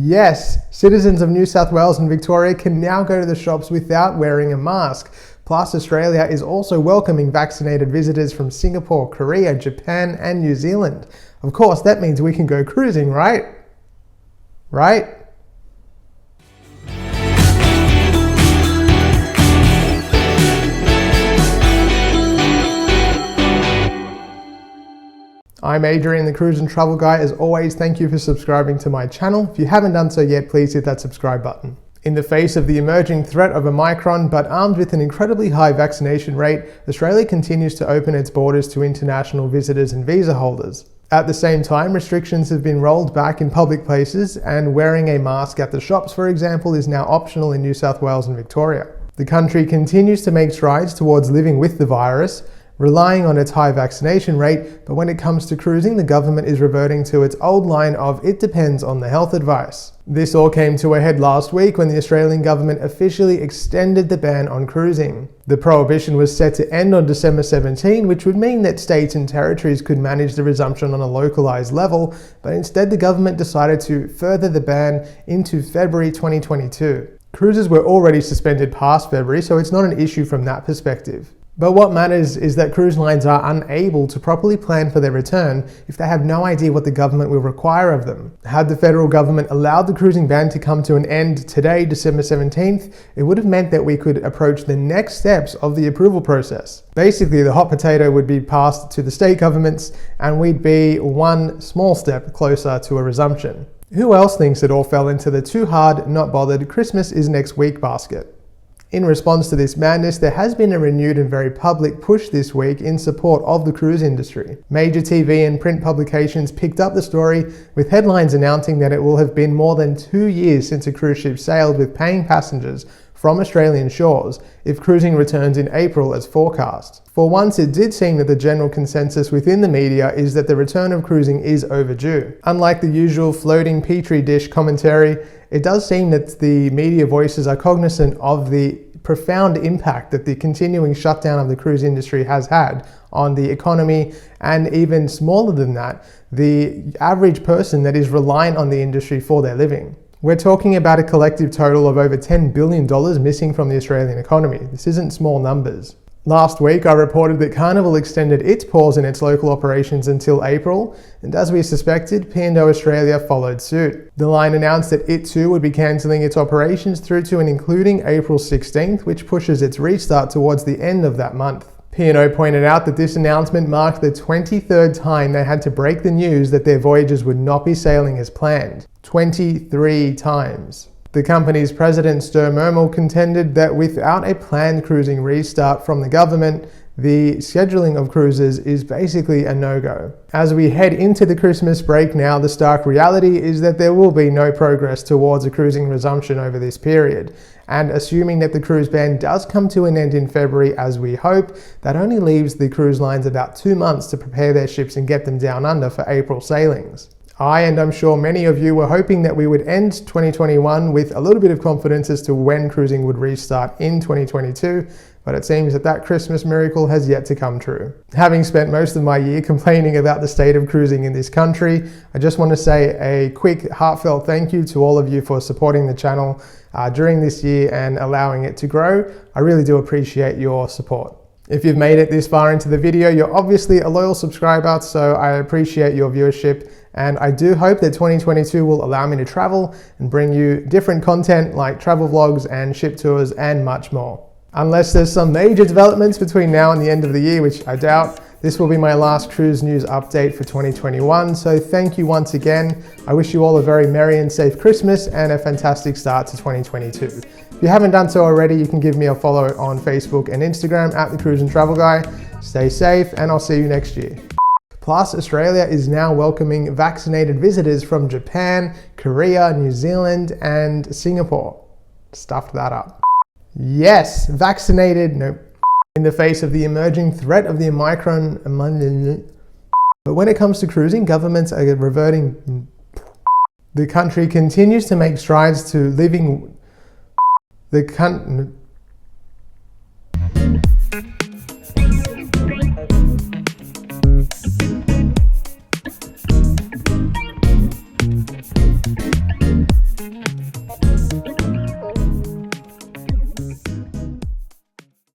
Yes, citizens of New South Wales and Victoria can now go to the shops without wearing a mask. Plus, Australia is also welcoming vaccinated visitors from Singapore, Korea, Japan, and New Zealand. Of course, that means we can go cruising, right? Right? I'm Adrian, the Cruise and Travel Guy. As always, thank you for subscribing to my channel. If you haven't done so yet, please hit that subscribe button. In the face of the emerging threat of Omicron, but armed with an incredibly high vaccination rate, Australia continues to open its borders to international visitors and visa holders. At the same time, restrictions have been rolled back in public places, and wearing a mask at the shops, for example, is now optional in New South Wales and Victoria. The country continues to make strides towards living with the virus, relying on its high vaccination rate, but when it comes to cruising, the government is reverting to its old line of "it depends on the health advice." This all came to a head last week when the Australian government officially extended the ban on cruising. The prohibition was set to end on December 17, which would mean that states and territories could manage the resumption on a localised level, but instead the government decided to further the ban into February 2022. Cruises were already suspended past February, so it's not an issue from that perspective. But what matters is that cruise lines are unable to properly plan for their return if they have no idea what the government will require of them. Had the federal government allowed the cruising ban to come to an end today, December 17th, it would have meant that we could approach the next steps of the approval process. Basically, the hot potato would be passed to the state governments and we'd be one small step closer to a resumption. Who else thinks it all fell into the too hard, not bothered, Christmas is next week basket? In response to this madness, there has been a renewed and very public push this week in support of the cruise industry. Major TV and print publications picked up the story with headlines announcing that it will have been more than 2 years since a cruise ship sailed with paying passengers from Australian shores if cruising returns in April as forecast. For once, it did seem that the general consensus within the media is that the return of cruising is overdue. Unlike the usual floating petri dish commentary, it does seem that the media voices are cognizant of the profound impact that the continuing shutdown of the cruise industry has had on the economy, and even smaller than that, the average person that is reliant on the industry for their living. We're talking about a collective total of over $10 billion missing from the Australian economy. This isn't small numbers. Last week, I reported that Carnival extended its pause in its local operations until April, and as we suspected, P&O Australia followed suit. The line announced that it too would be cancelling its operations through to and including April 16th, which pushes its restart towards the end of that month. P&O pointed out that this announcement marked the 23rd time they had to break the news that their voyages would not be sailing as planned. 23 times. The company's president, Ster Mermel, contended that without a planned cruising restart from the government, the scheduling of cruises is basically a no-go. As we head into the Christmas break now, the stark reality is that there will be no progress towards a cruising resumption over this period. And assuming that the cruise ban does come to an end in February as we hope, that only leaves the cruise lines about 2 months to prepare their ships and get them down under for April sailings. And I'm sure many of you were hoping that we would end 2021 with a little bit of confidence as to when cruising would restart in 2022, but it seems that that Christmas miracle has yet to come true. Having spent most of my year complaining about the state of cruising in this country, I just want to say a quick heartfelt thank you to all of you for supporting the channel during this year and allowing it to grow. I really do appreciate your support. If you've made it this far into the video, you're obviously a loyal subscriber, so I appreciate your viewership. And I do hope that 2022 will allow me to travel and bring you different content like travel vlogs and ship tours and much more. Unless there's some major developments between now and the end of the year, which I doubt, this will be my last cruise news update for 2021. So thank you once again. I wish you all a very merry and safe Christmas and a fantastic start to 2022. If you haven't done so already, you can give me a follow on Facebook and Instagram at The Cruise and Travel Guy. Stay safe and I'll see you next year. Plus, Australia is now welcoming vaccinated visitors from Japan, Korea, New Zealand, and Singapore. Stuffed that up. Yes, vaccinated, nope. In the face of the emerging threat of the Omicron. But when it comes to cruising, governments are reverting. The country continues to make strides to living.